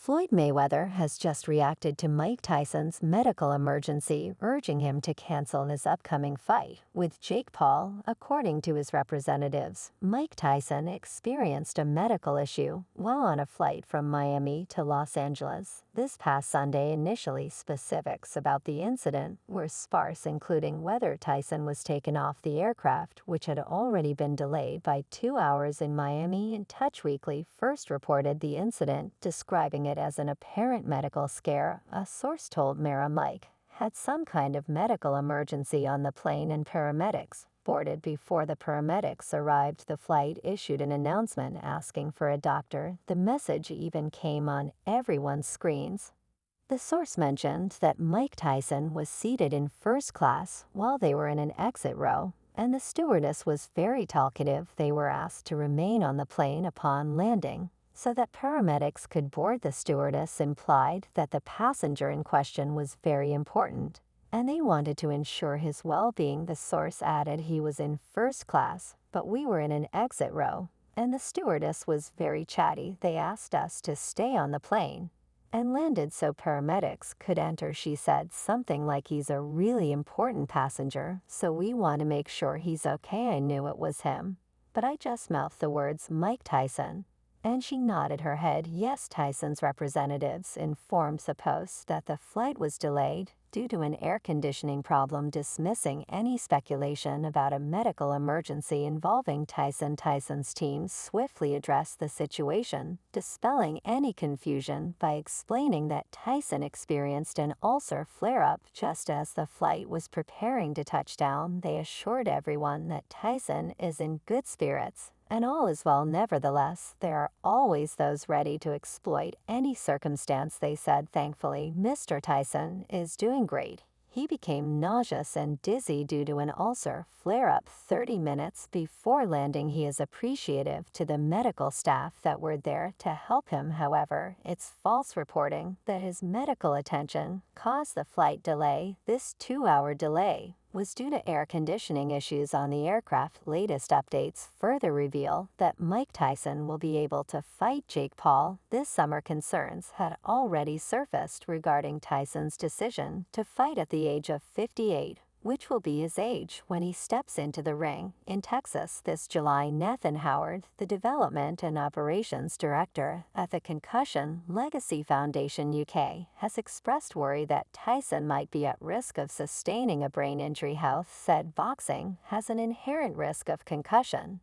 Floyd Mayweather has just reacted to Mike Tyson's medical emergency, urging him to cancel his upcoming fight with Jake Paul. According to his representatives, Mike Tyson experienced a medical issue while on a flight from Miami to Los Angeles this past Sunday. Initially, specifics about the incident were sparse, including whether Tyson was taken off the aircraft, which had already been delayed by 2 hours in Miami. And Touch Weekly first reported the incident, describing it as an apparent medical scare. A source told Mara Mike had some kind of medical emergency on the plane, and paramedics boarded. Before the paramedics arrived, the flight issued an announcement asking for a doctor. The message even came on everyone's screens. The source mentioned that Mike Tyson was seated in first class while they were in an exit row, and the stewardess was very talkative. They were asked to remain on the plane upon landing so that paramedics could board. The stewardess implied that the passenger in question was very important, and they wanted to ensure his well-being. The source added, he was in first class, but we were in an exit row, and the stewardess was very chatty. They asked us to stay on the plane and landed so paramedics could enter. She said something like, he's a really important passenger, so we want to make sure he's okay. I knew it was him, but I just mouthed the words Mike Tyson, and she nodded her head yes. Tyson's representatives informed the Post that the flight was delayed due to an air conditioning problem, dismissing any speculation about a medical emergency involving Tyson. Tyson's team swiftly addressed the situation, dispelling any confusion by explaining that Tyson experienced an ulcer flare-up just as the flight was preparing to touch down. They assured everyone that Tyson is in good spirits and all is well. Nevertheless, there are always those ready to exploit any circumstance. They said, thankfully, Mr. Tyson is doing great. He became nauseous and dizzy due to an ulcer flare-up 30 minutes before landing. He is appreciative to the medical staff that were there to help him. However, it's false reporting that his medical attention caused the flight delay. This 2-hour delay was due to air conditioning issues on the aircraft. Latest updates further reveal that Mike Tyson will be able to fight Jake Paul this summer. Concerns had already surfaced regarding Tyson's decision to fight at the age of 58, which will be his age when he steps into the ring in Texas this July. Nathan Howard, the Development and Operations Director at the Concussion Legacy Foundation UK, has expressed worry that Tyson might be at risk of sustaining a brain injury. Health said boxing has an inherent risk of concussion,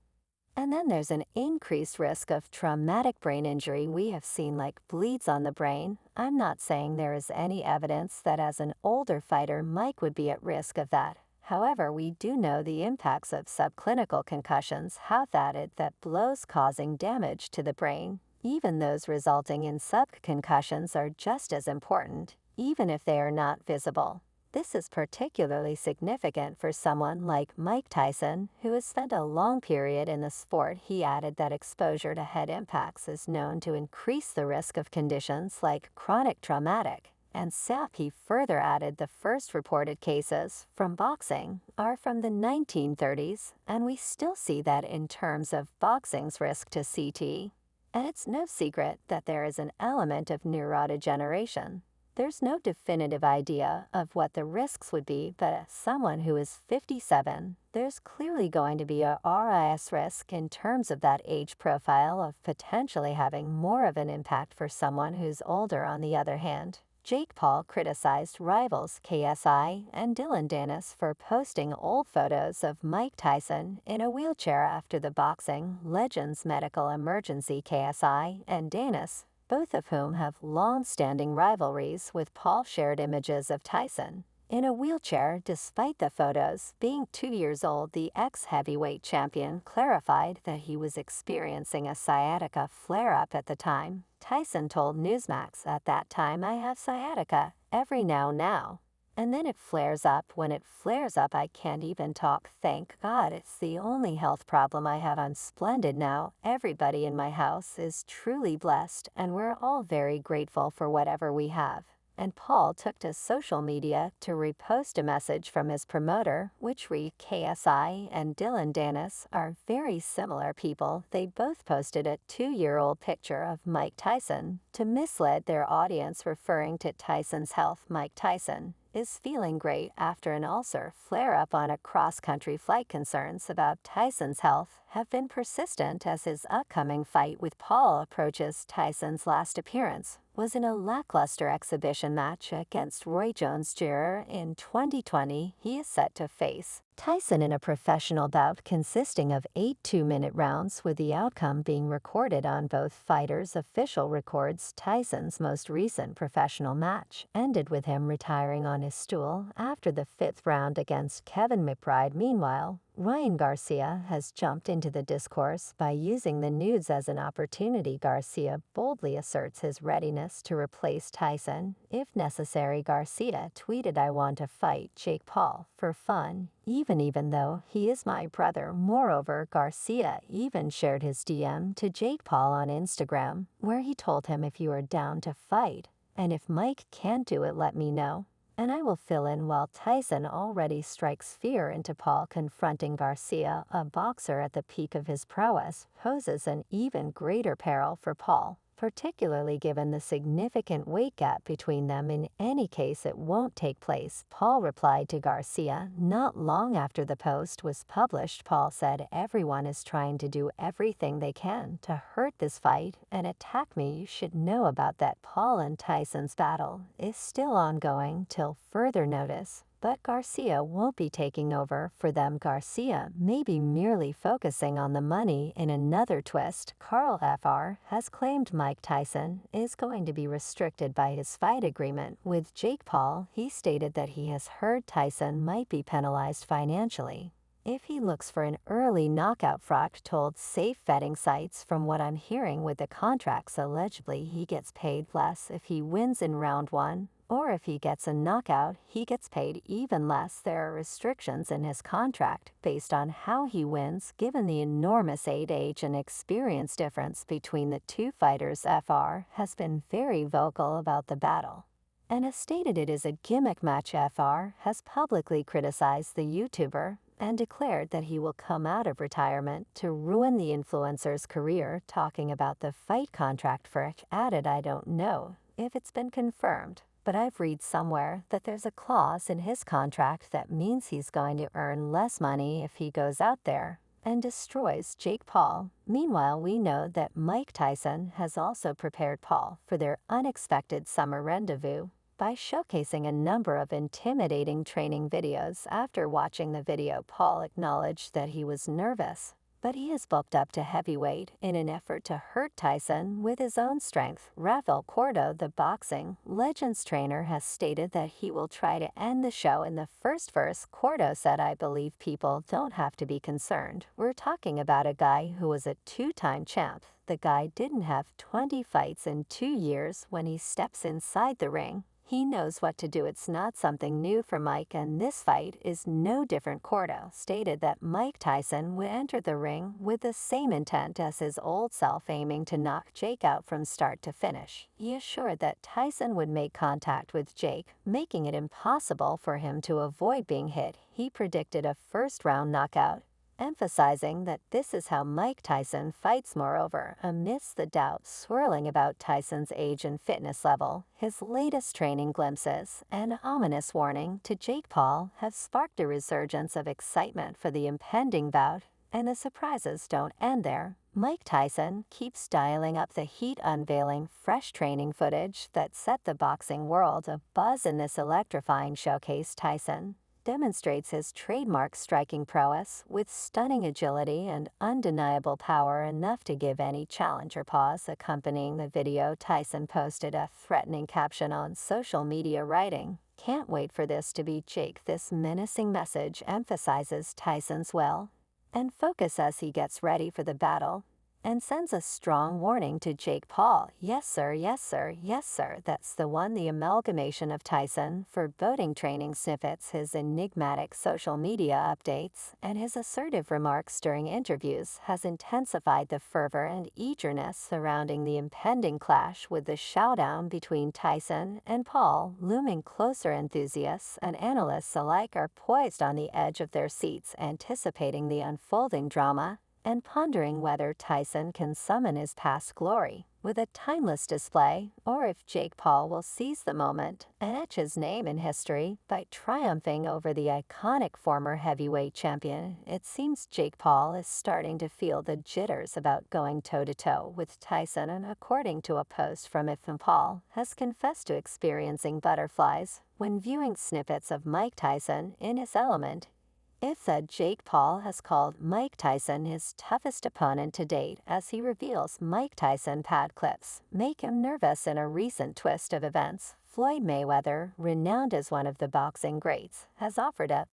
and then there's an increased risk of traumatic brain injury. We have seen like bleeds on the brain. I'm not saying there is any evidence that as an older fighter Mike would be at risk of that. However, we do know the impacts of subclinical concussions have added that blows causing damage to the brain, even those resulting in subconcussions, are just as important, even if they are not visible. This is particularly significant for someone like Mike Tyson, who has spent a long period in the sport. He added that exposure to head impacts is known to increase the risk of conditions like chronic traumatic and SAP. He further added the first reported cases from boxing are from the 1930s, and we still see that in terms of boxing's risk to CT. And it's no secret that there is an element of neurodegeneration. There's no definitive idea of what the risks would be, but as someone who is 57, there's clearly going to be a RIS risk in terms of that age profile of potentially having more of an impact for someone who's older. On the other hand, Jake Paul criticized rivals KSI and Dylan Dennis for posting old photos of Mike Tyson in a wheelchair after the boxing legend's medical emergency. KSI and Dennis, both of whom have long-standing rivalries with Paul, shared images of Tyson in a wheelchair despite the photos being 2 years old. The ex-heavyweight champion clarified that he was experiencing a sciatica flare-up at the time. Tyson told Newsmax, at that time I have sciatica every now, and then it flares up. When it flares up, I can't even talk. Thank God it's the only health problem I have. I'm splendid now. Everybody in my house is truly blessed, and we're all very grateful for whatever we have. and Paul took to social media to repost a message from his promoter, which read, "KSI and Dylan Dennis are very similar people." They both posted a 2-year-old picture of Mike Tyson to mislead their audience, referring to Tyson's health. Mike Tyson is feeling great after an ulcer flare-up on a cross-country flight. Concerns about Tyson's health have been persistent as his upcoming fight with Paul approaches. Tyson's last appearance was in a lackluster exhibition match against Roy Jones Jr. in 2020. He is set to face Tyson in a professional bout consisting of 8 2-minute rounds, with the outcome being recorded on both fighters' official records. Tyson's most recent professional match ended with him retiring on his stool after the 5th round against Kevin McBride. Meanwhile, Ryan Garcia has jumped into the discourse by using the nudes as an opportunity. Garcia boldly asserts his readiness to replace Tyson if necessary. Garcia tweeted, "I want to fight Jake Paul for fun, even though he is my brother." Moreover, Garcia even shared his DM to Jake Paul on Instagram, where he told him, "If you are down to fight, and if Mike can't do it, let me know, and I will fill in." While Tyson already strikes fear into Paul, confronting Garcia, a boxer at the peak of his prowess, poses an even greater peril for Paul, particularly given the significant weight gap between them. "In any case, it won't take place," Paul replied to Garcia. Not long after the post was published, Paul said, "Everyone is trying to do everything they can to hurt this fight and attack me. You should know about that." Paul and Tyson's battle is still ongoing till further notice, but Garcia won't be taking over for them. Garcia may be merely focusing on the money. In another twist, Carl Fr. has claimed Mike Tyson is going to be restricted by his fight agreement with Jake Paul. He stated that he has heard Tyson might be penalized financially if he looks for an early knockout. Frock told safe betting sites, "From what I'm hearing with the contracts, allegedly he gets paid less if he wins in round 1, or if he gets a knockout, he gets paid even less. There are restrictions in his contract based on how he wins, given the enormous age and experience difference between the two fighters." Fr. has been very vocal about the battle and has stated it is a gimmick match. Fr. has publicly criticized the YouTuber and declared that he will come out of retirement to ruin the influencer's career. Talking about the fight contract, Frick added, "I don't know if it's been confirmed, but I've read somewhere that there's a clause in his contract that means he's going to earn less money if he goes out there and destroys Jake Paul." Meanwhile, we know that Mike Tyson has also prepared Paul for their unexpected summer rendezvous by showcasing a number of intimidating training videos. After watching the video, Paul acknowledged that he was nervous, but he has bulked up to heavyweight in an effort to hurt Tyson with his own strength. Rafael Cordo, the boxing legend's trainer, has stated that he will try to end the show in the first verse. Cordo said, "I believe people don't have to be concerned. We're talking about a guy who was a 2-time champ. The guy didn't have 20 fights in 2 years. When he steps inside the ring, he knows what to do. It's not something new for Mike, and this fight is no different." Cordo stated that Mike Tyson would enter the ring with the same intent as his old self, aiming to knock Jake out from start to finish. He assured that Tyson would make contact with Jake, making it impossible for him to avoid being hit. He predicted a first-round knockout, emphasizing that this is how Mike Tyson fights. Moreover, amidst the doubt swirling about Tyson's age and fitness level, his latest training glimpses and ominous warning to Jake Paul have sparked a resurgence of excitement for the impending bout, and the surprises don't end there. Mike Tyson keeps dialing up the heat, unveiling fresh training footage that set the boxing world abuzz. In this electrifying showcase, Tyson demonstrates his trademark striking prowess with stunning agility and undeniable power, enough to give any challenger pause. Accompanying the video, Tyson posted a threatening caption on social media, writing, "Can't wait for this to be Jake." This menacing message emphasizes Tyson's will and focus as he gets ready for the battle and sends a strong warning to Jake Paul. Yes, sir, yes, sir, yes, sir. That's the one. The amalgamation of Tyson for boating training snippets, his enigmatic social media updates, and his assertive remarks during interviews has intensified the fervor and eagerness surrounding the impending clash, with the showdown between Tyson and Paul looming closer. Enthusiasts and analysts alike are poised on the edge of their seats, anticipating the unfolding drama and pondering whether Tyson can summon his past glory with a timeless display, or if Jake Paul will seize the moment and etch his name in history by triumphing over the iconic former heavyweight champion. It seems Jake Paul is starting to feel the jitters about going toe-to-toe with Tyson, and according to a post from IFM, Paul has confessed to experiencing butterflies when viewing snippets of Mike Tyson in his element. If said Jake Paul has called Mike Tyson his toughest opponent to date, as he reveals Mike Tyson pad clips make him nervous. In a recent twist of events, Floyd Mayweather, renowned as one of the boxing greats, has offered up